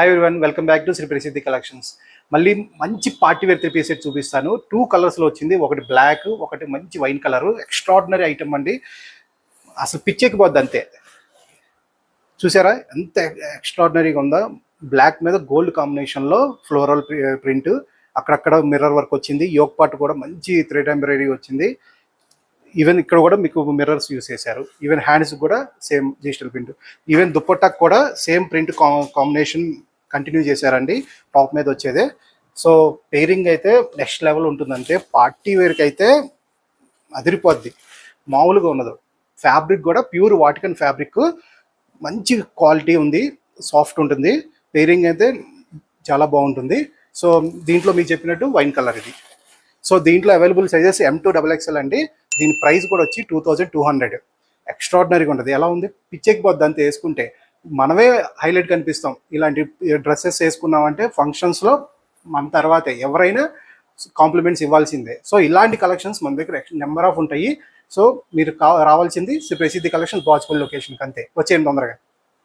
Hi everyone, welcome back to Shri Prasiddhi collections. మళ్ళీ మంచి party wear 3 piece set చూపిస్తాను. 2 కలర్స్లో వచ్చింది. ఒకటి బ్లాక్, ఒకటి మంచి వైన్ కలర్. ఎక్స్ట్రాడినరీ ఐటమ్ అండి, అసలు పిచ్చెక్కిపోద్ది అంతే. చూసారా ఎంత ఎక్స్ట్రాడినరీగా ఉందా? బ్లాక్ మీద గోల్డ్ కాంబినేషన్లో ఫ్లోరల్ ప్రింట్, అక్కడక్కడ మిర్రర్ వర్క్ వచ్చింది. యోక్ పార్ట్ కూడా మంచి థ్రెడ్ ఎంబ్రాయిడరీ వచ్చింది. ఈవెన్ ఇక్కడ కూడా మీకు మిర్రర్స్ యూస్ చేశారు. ఈవెన్ హ్యాండ్స్ కూడా సేమ్ డిజిటల్ ప్రింట్. ఈవెన్ దుప్పట్టాకు కూడా సేమ్ ప్రింట్ కాంబినేషన్ కంటిన్యూ చేశారండి, టాప్ మీద వచ్చేదే. సో పెయిరింగ్ అయితే నెక్స్ట్ లెవెల్ ఉంటుందంటే, పార్టీ వేర్కి అయితే అదిరిపోద్ది, మామూలుగా ఉండదు. ఫ్యాబ్రిక్ కూడా ప్యూర్ వాటికన్ ఫ్యాబ్రిక్, మంచి క్వాలిటీ ఉంది, సాఫ్ట్ ఉంటుంది. పెయిరింగ్ అయితే చాలా బాగుంటుంది. సో దీంట్లో మీకు చెప్పినట్టు వైన్ కలర్ ఇది. సో దీంట్లో అవైలబుల్ సైజెస్ M2 XXL అండి. దీని ప్రైస్ కూడా వచ్చి 2200. ఎక్స్ట్రాడినరీగా ఉంటుంది. ఎలా ఉంది, పిచ్చెక్కిపోద్ది అంతే వేసుకుంటే. మనమే హైలైట్ కనిపిస్తాం ఇలాంటి డ్రెస్సెస్ వేసుకున్నామంటే. ఫంక్షన్స్లో మన తర్వాతే ఎవరైనా కాంప్లిమెంట్స్ ఇవ్వాల్సిందే. సో ఇలాంటి కలెక్షన్స్ మన దగ్గర నెంబర్ ఆఫ్ ఉంటాయి. సో మీరు రావాల్సింది శ్రీ ప్రసిద్ధి కలెక్షన్స్, బాచ్పల్లి లొకేషన్కి అంతే. వచ్చేయండి తొందరగా.